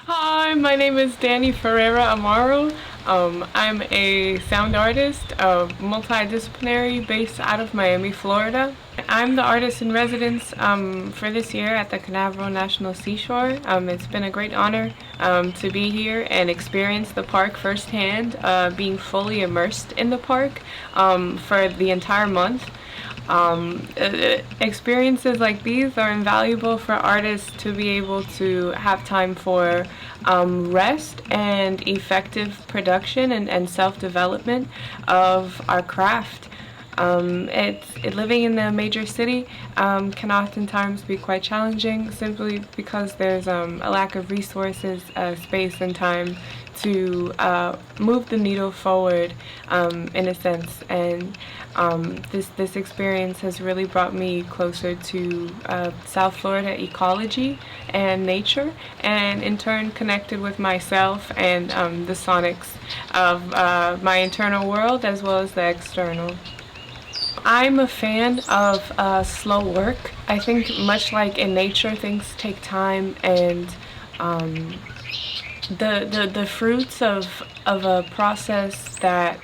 Hi, my name is Dani Ferreira Amaro. I'm a sound artist, multi-disciplinary, based out of Miami, Florida. I'm the artist in residence for this year at the Canaveral National Seashore. It's been a great honor to be here and experience the park firsthand, being fully immersed in the park for the entire month. Experiences like these are invaluable for artists to be able to have time for rest and effective production and self-development of our craft. Living in a major city can oftentimes be quite challenging simply because there's a lack of resources, space, and time to move the needle forward in a sense. And this experience has really brought me closer to South Florida ecology and nature, and in turn connected with myself and the sonics of my internal world as well as the external. I'm a fan of slow work. I think much like in nature, things take time, and the fruits of a process that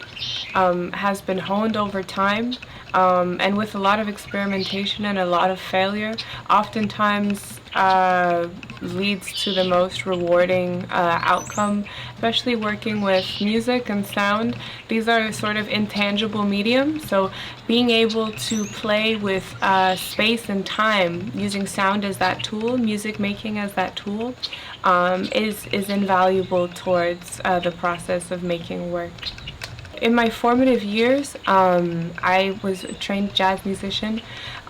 has been honed over time, and with a lot of experimentation and a lot of failure, oftentimes leads to the most rewarding outcome, especially working with music and sound. These are sort of intangible mediums, so being able to play with space and time, using sound as that tool, music making as that tool, is invaluable towards the process of making work. In my formative years, I was a trained jazz musician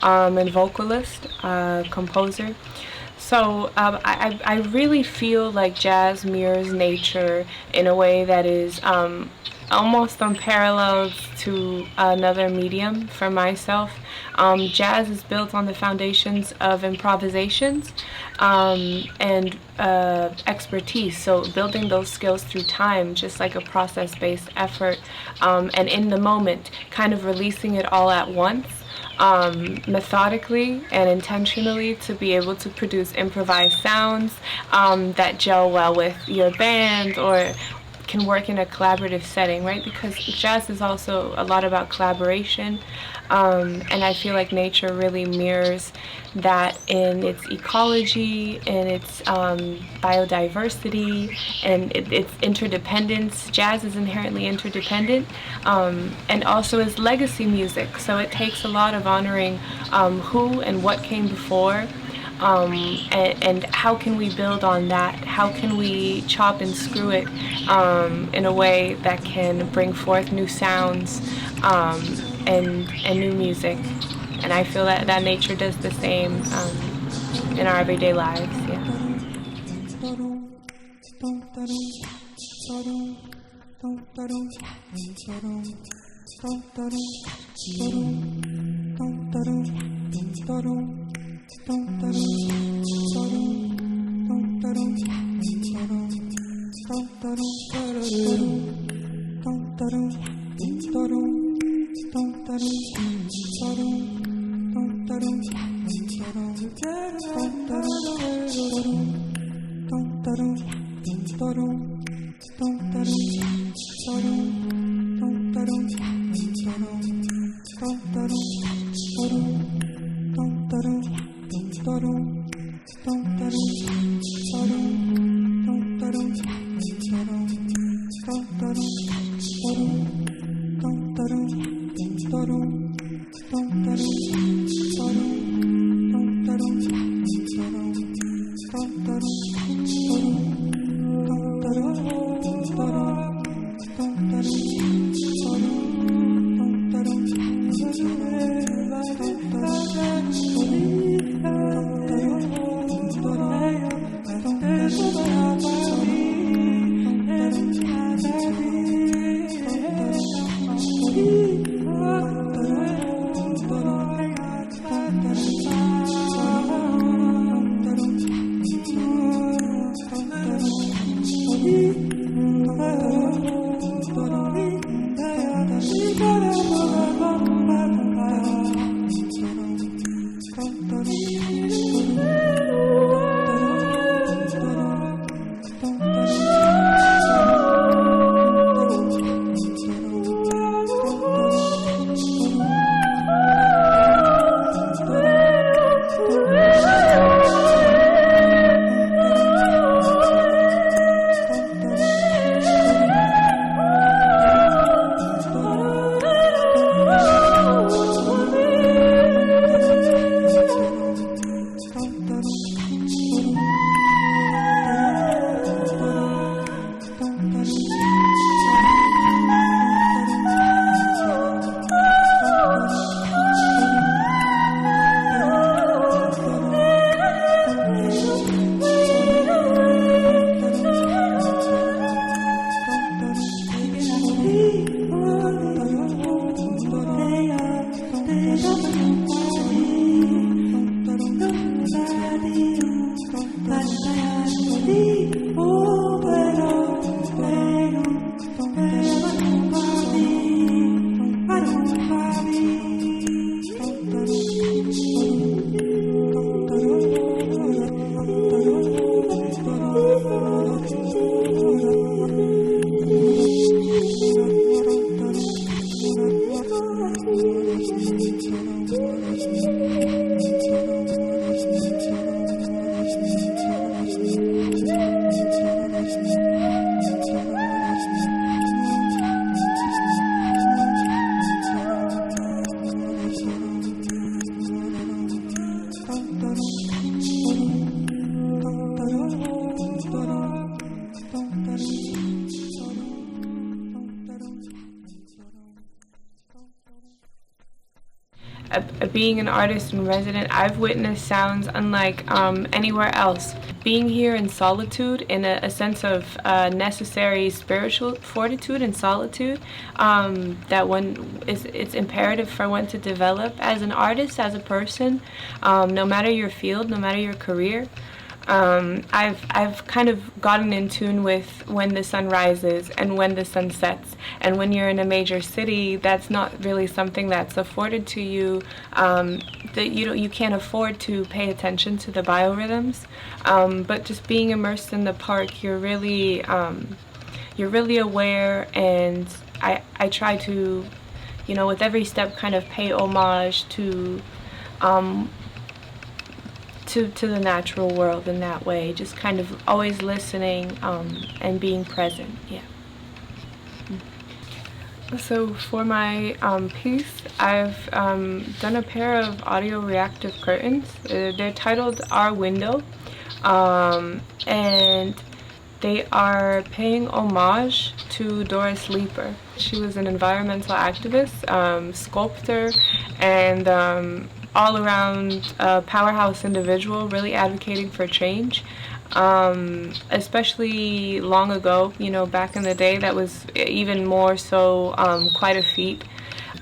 and vocalist, composer. So I really feel like jazz mirrors nature in a way that is almost unparalleled to another medium for myself. Jazz is built on the foundations of improvisations and expertise, so building those skills through time, just like a process-based effort, and in the moment, kind of releasing it all at once, methodically and intentionally, to be able to produce improvised sounds that gel well with your band or can work in a collaborative setting, right? Because jazz is also a lot about collaboration, and I feel like nature really mirrors that in its ecology, in its biodiversity, and its interdependence. Jazz is inherently interdependent, and also is legacy music, so it takes a lot of honoring who and what came before. And how can we build on that? How can we chop and screw it in a way that can bring forth new sounds and new music? And I feel that nature does the same in our everyday lives. Yeah. being an artist in resident, I've witnessed sounds unlike anywhere else. Being here in solitude, in a sense of necessary spiritual fortitude and solitude, that it's imperative for one to develop as an artist, as a person, no matter your field, no matter your career. I've kind of gotten in tune with when the sun rises and when the sun sets, and when you're in a major city, that's not really something that's afforded to you. That you can't afford to pay attention to the biorhythms, but just being immersed in the park, you're really aware, and I try to, with every step, kind of pay homage to the natural world in that way, just kind of always listening and being present. Yeah. So for my piece, I've done a pair of audio reactive curtains. They're titled Our Window, and they are paying homage to Doris Leeper. She was an environmental activist, sculptor, and all-around powerhouse individual, really advocating for change. Especially long ago, back in the day, that was even more so quite a feat.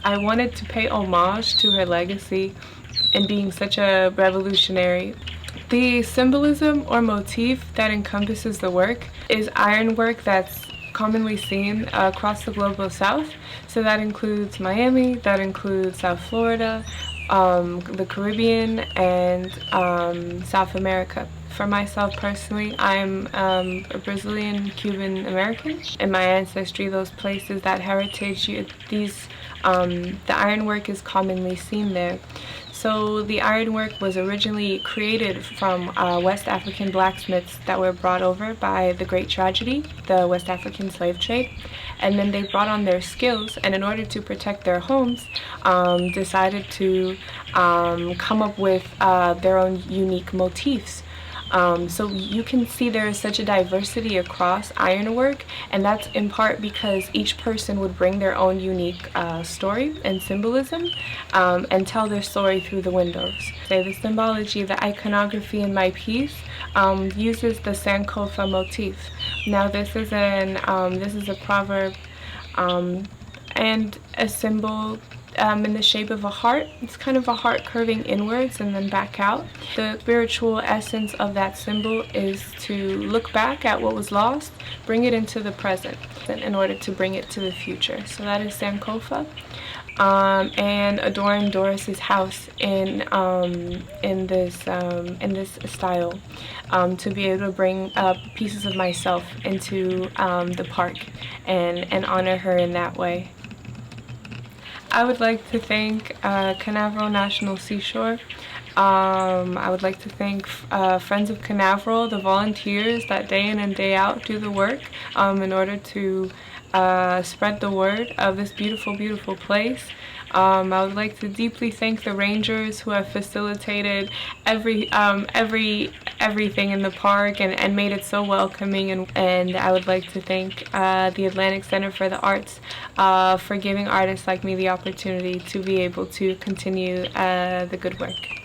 I wanted to pay homage to her legacy in being such a revolutionary. The symbolism or motif that encompasses the work is ironwork that's commonly seen across the global south. So that includes Miami, that includes South Florida, the Caribbean, and South America. For myself personally, I'm a Brazilian Cuban American. In my ancestry, those places, that heritage, the ironwork is commonly seen there. So the ironwork was originally created from West African blacksmiths that were brought over by the Great Tragedy, the West African slave trade. And then they brought on their skills, and in order to protect their homes, decided to come up with their own unique motifs. So you can see there is such a diversity across ironwork, and that's in part because each person would bring their own unique story and symbolism, and tell their story through the windows. So the symbology, the iconography in my piece uses the Sankofa motif. Now this is a proverb and a symbol in the shape of a heart. It's kind of a heart curving inwards and then back out. The spiritual essence of that symbol is to look back at what was lost, bring it into the present in order to bring it to the future. So that is Sankofa, and adorn Doris's house in this style, to be able to bring pieces of myself into the park and honor her in that way. I would like to thank Canaveral National Seashore. I would like to thank Friends of Canaveral, the volunteers that day in and day out do the work in order to spread the word of this beautiful, beautiful place. I would like to deeply thank the rangers who have facilitated everything in the park and made it so welcoming, and I would like to thank the Atlantic Center for the Arts for giving artists like me the opportunity to be able to continue the good work.